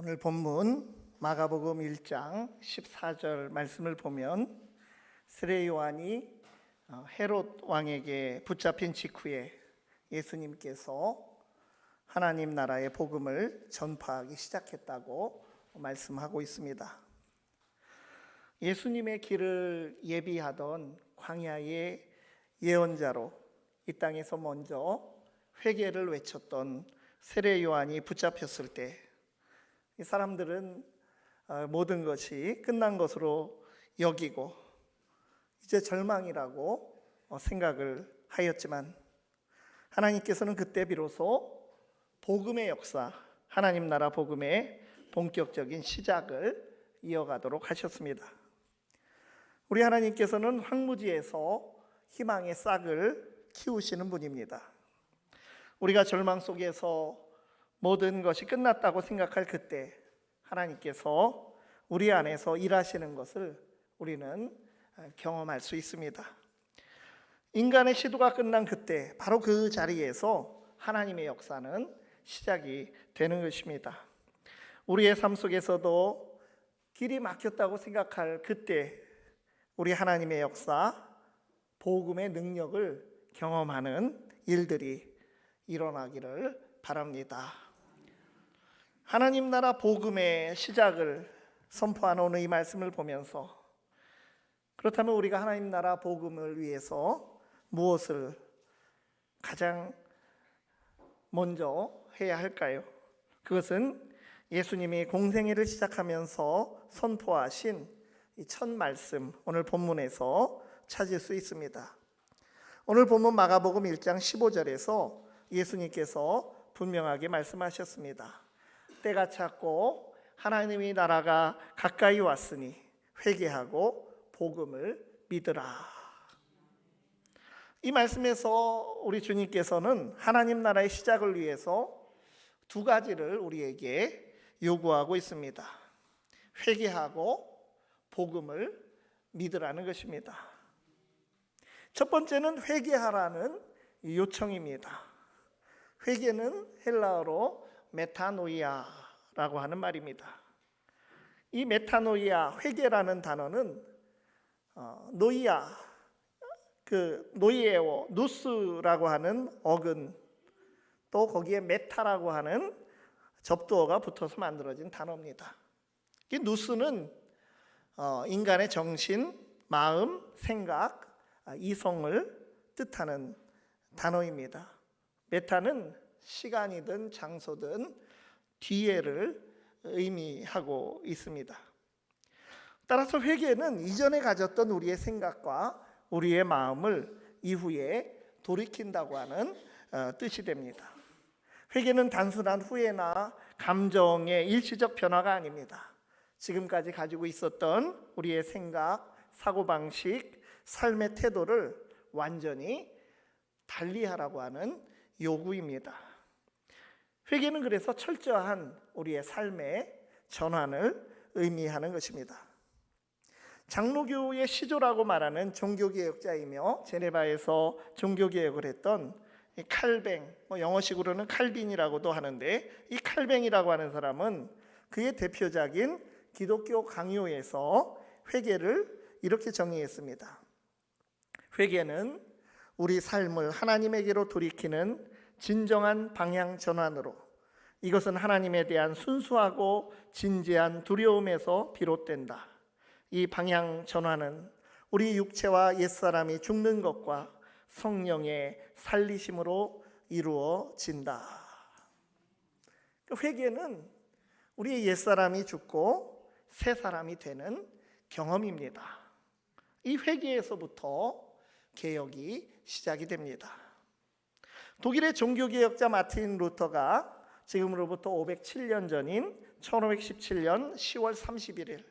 오늘 본문 마가복음 1장 14절 말씀을 보면 세례 요한이 헤롯 왕에게 붙잡힌 직후에 예수님께서 하나님 나라의 복음을 전파하기 시작했다고 말씀하고 있습니다. 예수님의 길을 예비하던 광야의 예언자로 이 땅에서 먼저 회개를 외쳤던 세례 요한이 붙잡혔을 때 이 사람들은 모든 것이 끝난 것으로 여기고 이제 절망이라고 생각을 하였지만 하나님께서는 그때 비로소 복음의 역사, 하나님 나라 복음의 본격적인 시작을 이어가도록 하셨습니다. 우리 하나님께서는 황무지에서 희망의 싹을 키우시는 분입니다. 우리가 절망 속에서 모든 것이 끝났다고 생각할 그때 하나님께서 우리 안에서 일하시는 것을 우리는 경험할 수 있습니다. 인간의 시도가 끝난 그때 바로 그 자리에서 하나님의 역사는 시작이 되는 것입니다. 우리의 삶 속에서도 길이 막혔다고 생각할 그때 우리 하나님의 역사, 복음의 능력을 경험하는 일들이 일어나기를 바랍니다. 하나님 나라 복음의 시작을 선포하는 오늘 이 말씀을 보면서 그렇다면 우리가 하나님 나라 복음을 위해서 무엇을 가장 먼저 해야 할까요? 그것은 예수님이 공생애를 시작하면서 선포하신 이 첫 말씀, 오늘 본문에서 찾을 수 있습니다. 오늘 본문 마가복음 1장 15절에서 예수님께서 분명하게 말씀하셨습니다. 때가 찼고 하나님의 나라가 가까이 왔으니 회개하고 복음을 믿으라. 이 말씀에서 우리 주님께서는 하나님 나라의 시작을 위해서 두 가지를 우리에게 요구하고 있습니다. 회개하고 복음을 믿으라는 것입니다. 첫 번째는 회개하라는 요청입니다. 회개는 헬라어로 메타노이아라고 하는 말입니다. 이 메타노이아, 회개라는 단어는 노이아, 노이에오, 누스라고 하는 어근, 또 거기에 메타라고 하는 접두어가 붙어서 만들어진 단어입니다. 이 누스는 인간의 정신, 마음, 생각, 이성을 뜻하는 단어입니다. 메타는 시간이든 장소든 뒤에를 의미하고 있습니다. 따라서 회개는 이전에 가졌던 우리의 생각과 우리의 마음을 이후에 돌이킨다고 하는 뜻이 됩니다. 회개는 단순한 후회나 감정의 일시적 변화가 아닙니다. 지금까지 가지고 있었던 우리의 생각, 사고방식, 삶의 태도를 완전히 달리하라고 하는 요구입니다. 회개는 그래서 철저한 우리의 삶의 전환을 의미하는 것입니다. 장로교의 시조라고 말하는 종교개혁자이며 제네바에서 종교개혁을 했던 칼뱅, 영어식으로는 칼빈이라고도 하는데 이 칼뱅이라고 하는 사람은 그의 대표작인 기독교 강요에서 회개를 이렇게 정의했습니다. 회개는 우리 삶을 하나님에게로 돌이키는 진정한 방향 전환으로, 이것은 하나님에 대한 순수하고 진지한 두려움에서 비롯된다. 이 방향 전환은 우리 육체와 옛사람이 죽는 것과 성령의 살리심으로 이루어진다. 회개는 우리의 옛사람이 죽고 새 사람이 되는 경험입니다. 이 회개에서부터 개혁이 시작이 됩니다. 독일의 종교개혁자 마틴 루터가 지금으로부터 507년 전인 1517년 10월 31일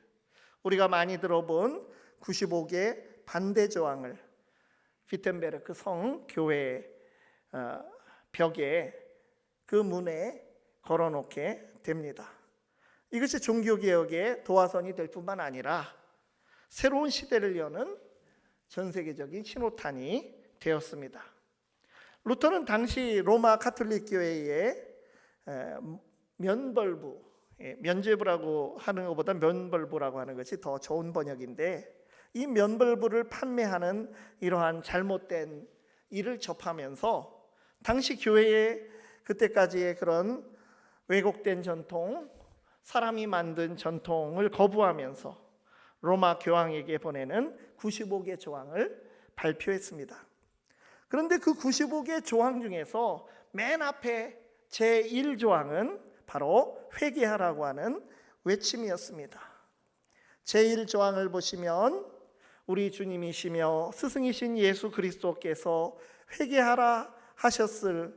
우리가 많이 들어본 95개 반대 조항을 비텐베르크 성 교회 벽에 그 문에 걸어놓게 됩니다. 이것이 종교개혁의 도화선이 될 뿐만 아니라 새로운 시대를 여는 전 세계적인 신호탄이 되었습니다. 루터는 당시 로마 가톨릭 교회의 면벌부, 면죄부라고 하는 것보다 면벌부라고 하는 것이 더 좋은 번역인데, 이 면벌부를 판매하는 이러한 잘못된 일을 접하면서 당시 교회의 그때까지의 그런 왜곡된 전통, 사람이 만든 전통을 거부하면서 로마 교황에게 보내는 95개 조항을 발표했습니다. 그런데 그 95개 조항 중에서 맨 앞에 제1조항은 바로 회개하라고 하는 외침이었습니다. 제1조항을 보시면 우리 주님이시며 스승이신 예수 그리스도께서 회개하라 하셨을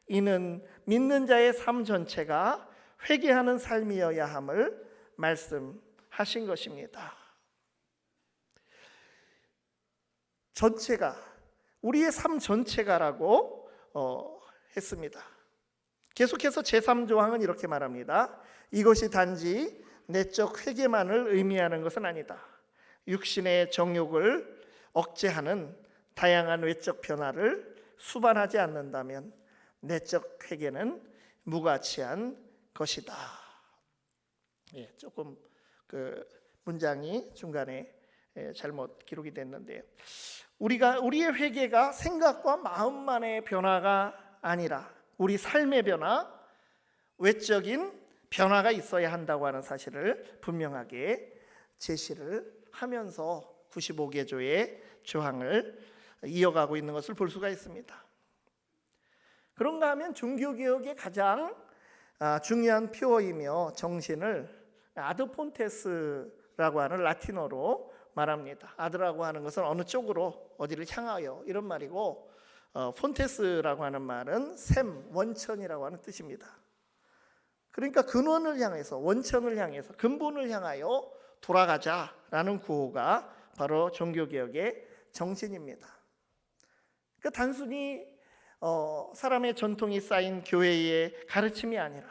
이는 믿는 자의 삶 전체가 회개하는 삶이어야 함을 말씀하신 것입니다. 전체가, 우리의 삶 전체가라고 했습니다. 계속해서 제3조항은 이렇게 말합니다. 이것이 단지 내적 회개만을 의미하는 것은 아니다. 육신의 정욕을 억제하는 다양한 외적 변화를 수반하지 않는다면 내적 회개는 무가치한 것이다. 조금 그 문장이 중간에 잘못 기록이 됐는데요. 우리의 회개가 생각과 마음만의 변화가 아니라 우리 삶의 변화, 외적인 변화가 있어야 한다고 하는 사실을 분명하게 제시를 하면서 95개조의 조항을 이어가고 있는 것을 볼 수가 있습니다. 그런가 하면 종교개혁의 가장 중요한 표어이며 정신을 아드폰테스라고 하는 라틴어로 말합니다. 아드라고 하는 것은 어느 쪽으로, 어디를 향하여 이런 말이고, 폰테스라고 하는 말은 샘, 원천이라고 하는 뜻입니다. 그러니까 근원을 향해서, 원천을 향해서, 근본을 향하여 돌아가자라는 구호가 바로 종교개혁의 정신입니다. 그러니까 단순히 사람의 전통이 쌓인 교회의 가르침이 아니라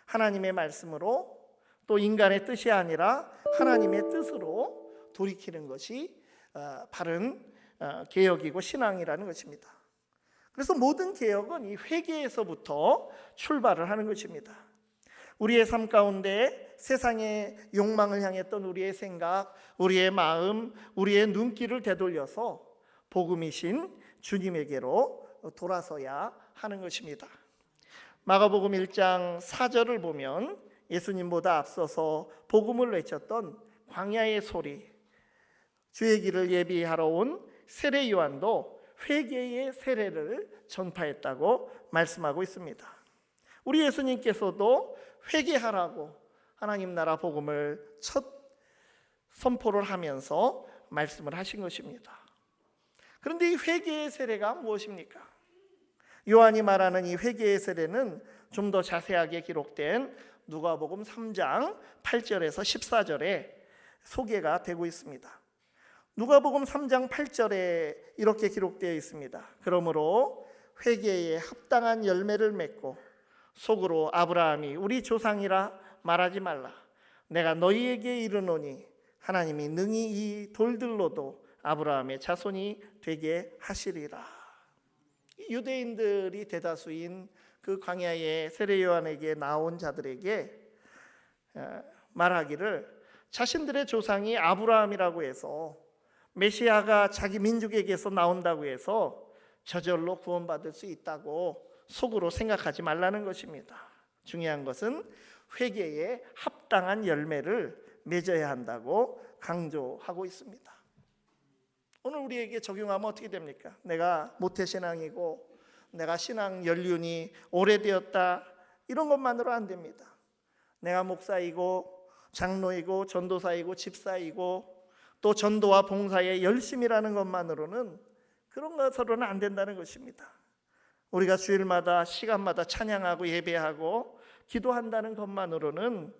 하나님의 말씀으로, 또 인간의 뜻이 아니라 하나님의 뜻으로 돌이키는 것이 바른 개혁이고 신앙이라는 것입니다. 그래서 모든 개혁은 이 회개에서부터 출발을 하는 것입니다. 우리의 삶 가운데 세상의 욕망을 향했던 우리의 생각, 우리의 마음, 우리의 눈길을 되돌려서 복음이신 주님에게로 돌아서야 하는 것입니다. 마가복음 1장 4절을 보면 예수님보다 앞서서 복음을 외쳤던 광야의 소리, 주의 길을 예비하러 온 세례 요한도 회개의 세례를 전파했다고 말씀하고 있습니다. 우리 예수님께서도 회개하라고 하나님 나라 복음을 첫 선포를 하면서 말씀을 하신 것입니다. 그런데 이 회개의 세례가 무엇입니까? 요한이 말하는 이 회개의 세례는 좀 더 자세하게 기록된 누가복음 3장 8절에서 14절에 소개가 되고 있습니다. 누가복음 3장 8절에 이렇게 기록되어 있습니다. 그러므로 회개에 합당한 열매를 맺고 속으로 아브라함이 우리 조상이라 말하지 말라. 내가 너희에게 이르노니 하나님이 능히 이 돌들로도 아브라함의 자손이 되게 하시리라. 유대인들이 대다수인 그 광야의 세례 요한에게 나온 자들에게 말하기를 자신들의 조상이 아브라함이라고 해서 메시아가 자기 민족에게서 나온다고 해서 저절로 구원받을 수 있다고 속으로 생각하지 말라는 것입니다. 중요한 것은 회개에 합당한 열매를 맺어야 한다고 강조하고 있습니다. 오늘 우리에게 적용하면 어떻게 됩니까? 내가 모태신앙이고 내가 신앙 연륜이 오래되었다, 이런 것만으로 안 됩니다. 내가 목사이고 장로이고 전도사이고 집사이고 또 전도와 봉사에 열심이라는 것만으로는, 그런 것으로는 안 된다는 것입니다. 우리가 주일마다 시간마다 찬양하고 예배하고 기도한다는 것만으로는,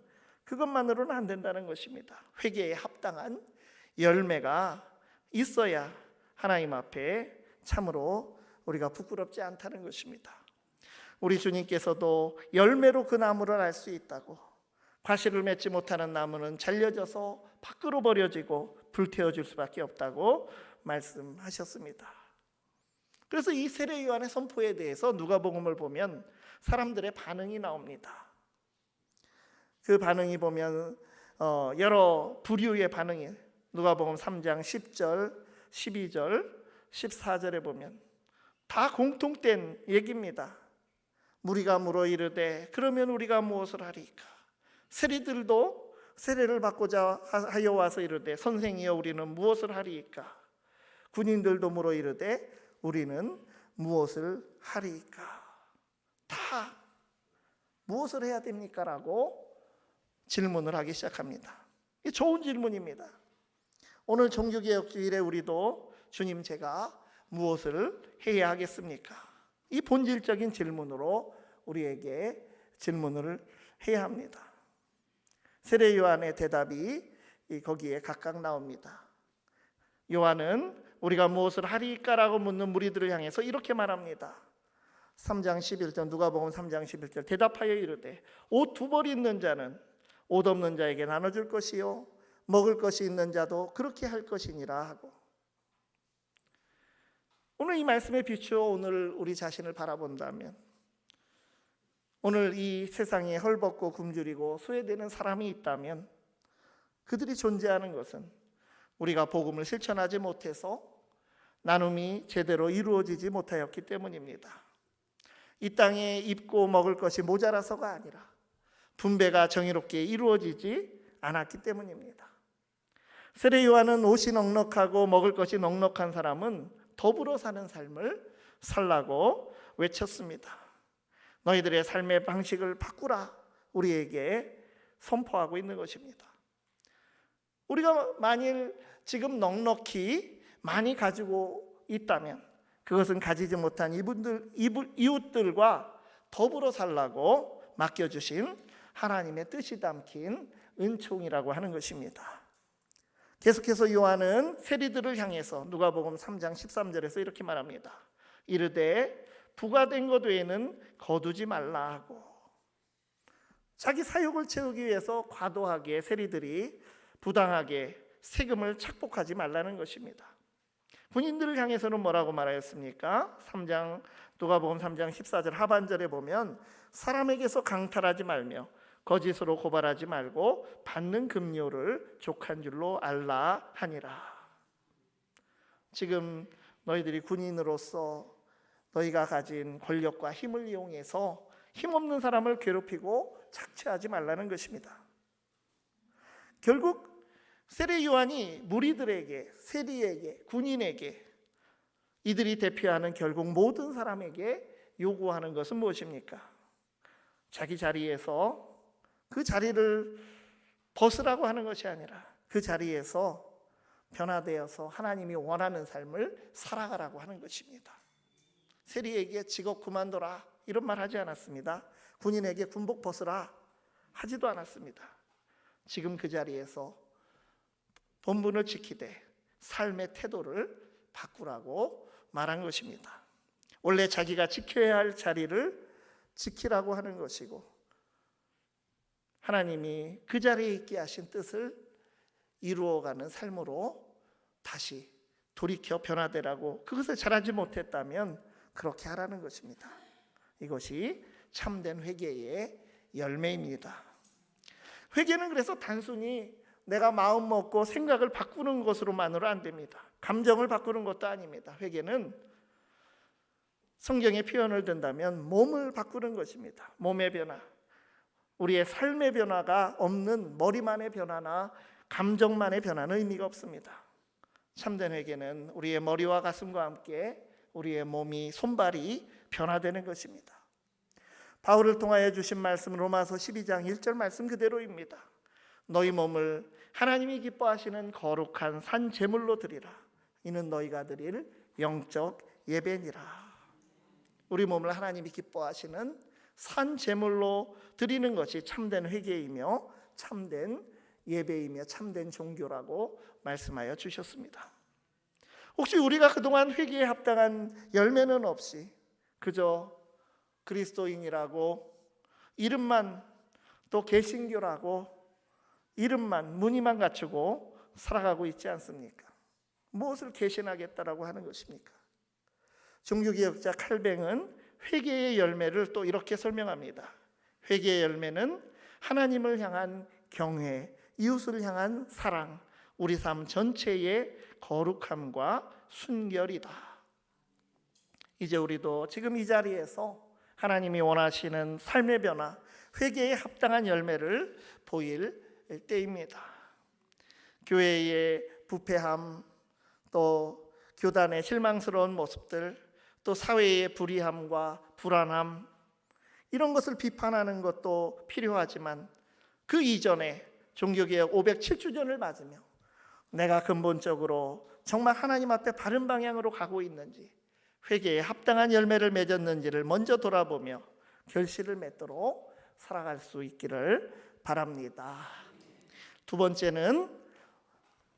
그것만으로는 안 된다는 것입니다. 회개에 합당한 열매가 있어야 하나님 앞에 참으로 우리가 부끄럽지 않다는 것입니다. 우리 주님께서도 열매로 그 나무를 알 수 있다고, 과실을 맺지 못하는 나무는 잘려져서 밖으로 버려지고 불태워질 수밖에 없다고 말씀하셨습니다. 그래서 이 세례 요한의 선포에 대해서 누가복음을 보면 사람들의 반응이 나옵니다. 그 반응이 보면 여러 부류의 반응이에요. 누가복음 3장 10절, 12절, 14절에 보면 다 공통된 얘기입니다. 무리가 물어 이르되 그러면 우리가 무엇을 하리까? 세리들도 세례를 받고자 하여 와서 이르되 선생이여 우리는 무엇을 하리까? 군인들도 물어 이르되 우리는 무엇을 하리까? 다 무엇을 해야 됩니까? 라고 질문을 하기 시작합니다. 이 좋은 질문입니다. 오늘 종교개혁주일에 우리도 주님 제가 무엇을 해야 하겠습니까? 이 본질적인 질문으로 우리에게 질문을 해야 합니다. 세례 요한의 대답이 거기에 각각 나옵니다. 요한은 우리가 무엇을 하리까라고 묻는 무리들을 향해서 이렇게 말합니다. 3장 11절 누가복음 3장 11절 대답하여 이르되 옷 두 벌 있는 자는 옷 없는 자에게 나눠줄 것이요 먹을 것이 있는 자도 그렇게 할 것이니라 하고, 오늘 이 말씀에 비추어 오늘 우리 자신을 바라본다면 오늘 이 세상에 헐벗고 굶주리고 소외되는 사람이 있다면 그들이 존재하는 것은 우리가 복음을 실천하지 못해서 나눔이 제대로 이루어지지 못하였기 때문입니다. 이 땅에 입고 먹을 것이 모자라서가 아니라 분배가 정의롭게 이루어지지 않았기 때문입니다. 세례 요한은 옷이 넉넉하고 먹을 것이 넉넉한 사람은 더불어 사는 삶을 살라고 외쳤습니다. 너희들의 삶의 방식을 바꾸라 우리에게 선포하고 있는 것입니다. 우리가 만일 지금 넉넉히 많이 가지고 있다면 그것은 가지지 못한 이웃들과 더불어 살라고 맡겨주신 하나님의 뜻이 담긴 은총이라고 하는 것입니다. 계속해서 요한은 세리들을 향해서 누가복음 3장 13절에서 이렇게 말합니다. 이르되 부과된 것 외에는 거두지 말라 하고, 자기 사욕을 채우기 위해서 과도하게 세리들이 부당하게 세금을 착복하지 말라는 것입니다. 군인들을 향해서는 뭐라고 말하였습니까? 누가복음 3장 14절 하반절에 보면 사람에게서 강탈하지 말며 거짓으로 고발하지 말고 받는 급료를 족한 줄로 알라 하니라. 지금 너희들이 군인으로서 너희가 가진 권력과 힘을 이용해서 힘없는 사람을 괴롭히고 착취하지 말라는 것입니다. 결국 세례 요한이 무리들에게, 세리에게, 군인에게, 이들이 대표하는 결국 모든 사람에게 요구하는 것은 무엇입니까? 자기 자리에서 그 자리를 벗으라고 하는 것이 아니라 그 자리에서 변화되어서 하나님이 원하는 삶을 살아가라고 하는 것입니다. 세리에게 직업 그만둬라 이런 말 하지 않았습니다. 군인에게 군복 벗으라 하지도 않았습니다. 지금 그 자리에서 본분을 지키되 삶의 태도를 바꾸라고 말한 것입니다. 원래 자기가 지켜야 할 자리를 지키라고 하는 것이고, 하나님이 그 자리에 있게 하신 뜻을 이루어가는 삶으로 다시 돌이켜 변화되라고, 그것을 잘하지 못했다면 그렇게 하라는 것입니다. 이것이 참된 회개의 열매입니다. 회개는 그래서 단순히 내가 마음 먹고 생각을 바꾸는 것으로만으로 안 됩니다. 감정을 바꾸는 것도 아닙니다. 회개는 성경의 표현을 든다면 몸을 바꾸는 것입니다. 몸의 변화. 우리의 삶의 변화가 없는 머리만의 변화나 감정만의 변화는 의미가 없습니다. 참된 회개는 우리의 머리와 가슴과 함께 우리의 몸이, 손발이 변화되는 것입니다. 바울을 통하여 주신 말씀 로마서 12장 1절 말씀 그대로입니다. 너희 몸을 하나님이 기뻐하시는 거룩한 산 제물로 드리라. 이는 너희가 드릴 영적 예배니라. 우리 몸을 하나님이 기뻐하시는 산 제물로 드리는 것이 참된 회개이며 참된 예배이며 참된 종교라고 말씀하여 주셨습니다. 혹시 우리가 그동안 회개에 합당한 열매는 없이 그저 그리스도인이라고 이름만, 또 개신교라고 이름만, 무늬만 갖추고 살아가고 있지 않습니까? 무엇을 개신하겠다라고 하는 것입니까? 종교개혁자 칼뱅은 회개의 열매를 또 이렇게 설명합니다. 회개의 열매는 하나님을 향한 경외, 이웃을 향한 사랑, 우리 삶 전체의 거룩함과 순결이다. 이제 우리도 지금 이 자리에서 하나님이 원하시는 삶의 변화, 회개에 합당한 열매를 보일 때입니다. 교회의 부패함, 또 교단의 실망스러운 모습들, 또 사회의 불의함과 불안함, 이런 것을 비판하는 것도 필요하지만 그 이전에 종교개혁 507주년을 맞으며 내가 근본적으로 정말 하나님 앞에 바른 방향으로 가고 있는지, 회개에 합당한 열매를 맺었는지를 먼저 돌아보며 결실을 맺도록 살아갈 수 있기를 바랍니다. 두 번째는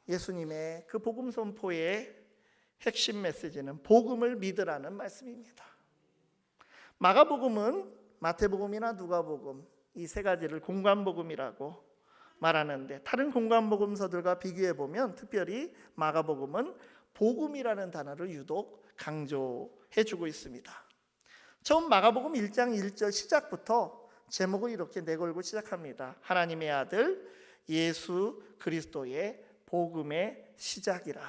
예수님의 그 복음 선포의 핵심 메시지는 복음을 믿으라는 말씀입니다. 마가복음은 마태복음이나 누가복음 이 세 가지를 공관복음이라고 말하는데, 다른 공관복음서들과 비교해 보면 특별히 마가복음은 복음이라는 단어를 유독 강조해 주고 있습니다. 처음 마가복음 1장 1절 시작부터 제목을 이렇게 내걸고 시작합니다. 하나님의 아들 예수 그리스도의 복음의 시작이라.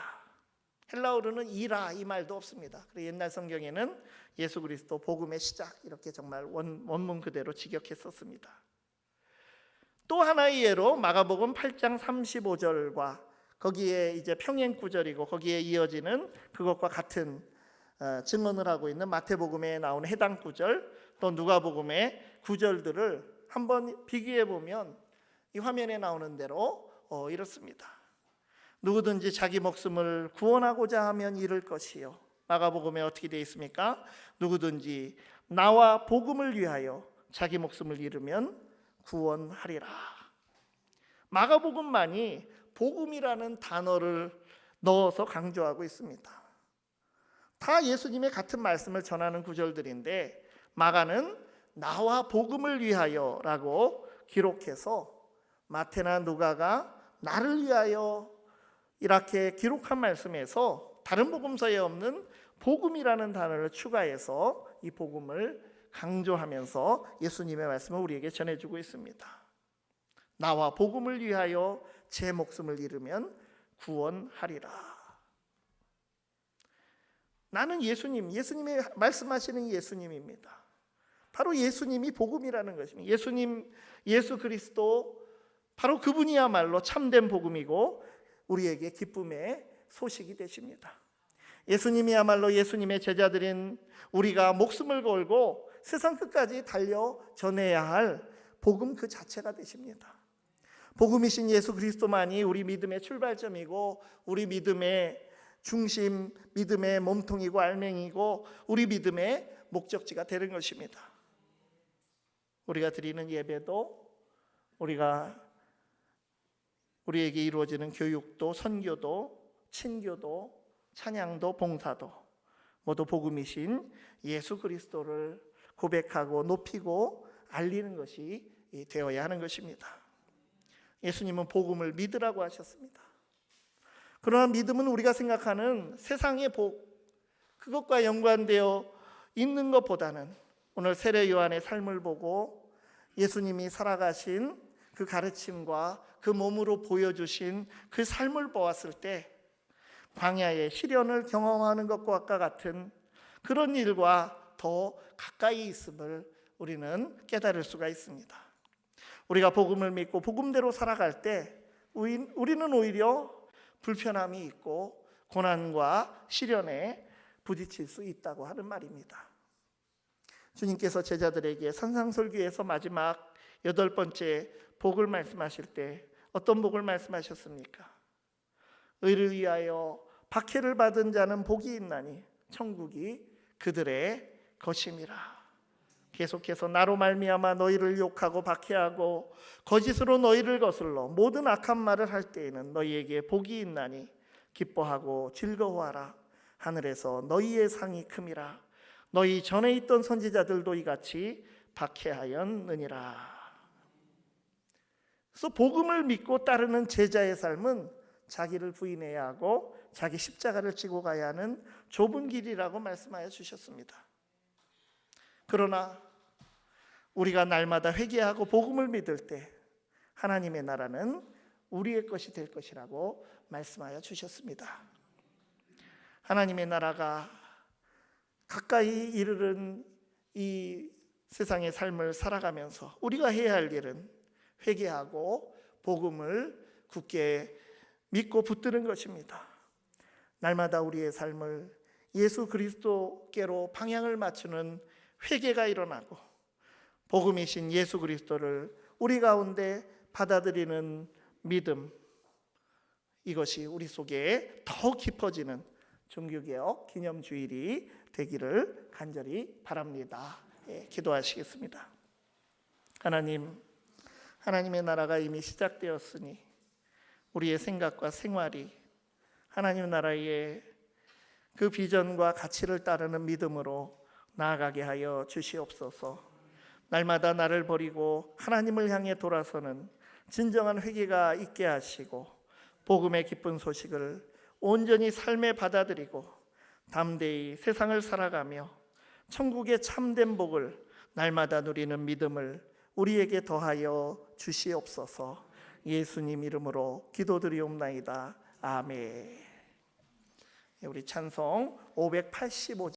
헬라어로는 이라 이 말도 없습니다. 그래서 옛날 성경에는 예수 그리스도 복음의 시작 이렇게 정말 원문 그대로 직역했었습니다. 또 하나의 예로 마가복음 8장 35절과 거기에 이제 평행 구절이고 거기에 이어지는 그것과 같은 증언을 하고 있는 마태복음에 나오는 해당 구절, 또 누가복음의 구절들을 한번 비교해 보면 이 화면에 나오는 대로 이렇습니다. 누구든지 자기 목숨을 구원하고자 하면 잃을 것이요. 마가복음에 어떻게 되어 있습니까? 누구든지 나와 복음을 위하여 자기 목숨을 잃으면 구원하리라. 마가복음만이 복음이라는 단어를 넣어서 강조하고 있습니다. 다 예수님의 같은 말씀을 전하는 구절들인데 마가는 나와 복음을 위하여 라고 기록해서 마태나 누가가 나를 위하여 이렇게 기록한 말씀에서 다른 복음서에 없는 복음이라는 단어를 추가해서 이 복음을 강조하면서 예수님의 말씀을 우리에게 전해주고 있습니다. 나와 복음을 위하여 제 목숨을 잃으면 구원하리라. 나는 예수님이 말씀하시는 예수님입니다. 바로 예수님이 복음이라는 것입니다. 예수 그리스도 바로 그분이야말로 참된 복음이고 우리에게 기쁨의 소식이 되십니다. 예수님이야말로 예수님의 제자들인 우리가 목숨을 걸고 세상 끝까지 달려 전해야 할 복음 그 자체가 되십니다. 복음이신 예수 그리스도만이 우리 믿음의 출발점이고 우리 믿음의 중심, 믿음의 몸통이고 알맹이고 우리 믿음의 목적지가 되는 것입니다. 우리가 드리는 예배도, 우리에게 이루어지는 교육도, 선교도, 친교도, 찬양도, 봉사도 모두 복음이신 예수 그리스도를 고백하고 높이고 알리는 것이 되어야 하는 것입니다. 예수님은 복음을 믿으라고 하셨습니다. 그러나 믿음은 우리가 생각하는 세상의 복, 그것과 연관되어 있는 것보다는 오늘 세례 요한의 삶을 보고 예수님이 살아가신 그 가르침과 그 몸으로 보여주신 그 삶을 보았을 때 광야의 시련을 경험하는 것과 같은 그런 일과 더 가까이 있음을 우리는 깨달을 수가 있습니다. 우리가 복음을 믿고 복음대로 살아갈 때 우리는 오히려 불편함이 있고 고난과 시련에 부딪힐 수 있다고 하는 말입니다. 주님께서 제자들에게 산상설교에서 마지막 8번째 복을 말씀하실 때 어떤 복을 말씀하셨습니까? 의를 위하여 박해를 받은 자는 복이 있나니 천국이 그들의 것임이라. 계속해서 나로 말미암아 너희를 욕하고 박해하고 거짓으로 너희를 거슬러 모든 악한 말을 할 때에는 너희에게 복이 있나니 기뻐하고 즐거워하라. 하늘에서 너희의 상이 큼이라. 너희 전에 있던 선지자들도 이같이 박해하였느니라. 그래서 복음을 믿고 따르는 제자의 삶은 자기를 부인해야 하고 자기 십자가를 지고 가야 하는 좁은 길이라고 말씀하여 주셨습니다. 그러나 우리가 날마다 회개하고 복음을 믿을 때 하나님의 나라는 우리의 것이 될 것이라고 말씀하여 주셨습니다. 하나님의 나라가 가까이 이르는 이 세상의 삶을 살아가면서 우리가 해야 할 일은 회개하고 복음을 굳게 믿고 붙드는 것입니다. 날마다 우리의 삶을 예수 그리스도께로 방향을 맞추는 회개가 일어나고 복음이신 예수 그리스도를 우리 가운데 받아들이는 믿음, 이것이 우리 속에 더욱 깊어지는 종교개혁 기념주일이 되기를 간절히 바랍니다. 기도하시겠습니다. 하나님, 하나님의 나라가 이미 시작되었으니 우리의 생각과 생활이 하나님 나라의 그 비전과 가치를 따르는 믿음으로 나아가게 하여 주시옵소서. 날마다 나를 버리고 하나님을 향해 돌아서는 진정한 회개가 있게 하시고 복음의 기쁜 소식을 온전히 삶에 받아들이고 담대히 세상을 살아가며 천국의 참된 복을 날마다 누리는 믿음을 우리에게 더하여 주시옵소서. 예수님 이름으로 기도드리옵나이다. 아멘. 우리 찬송 585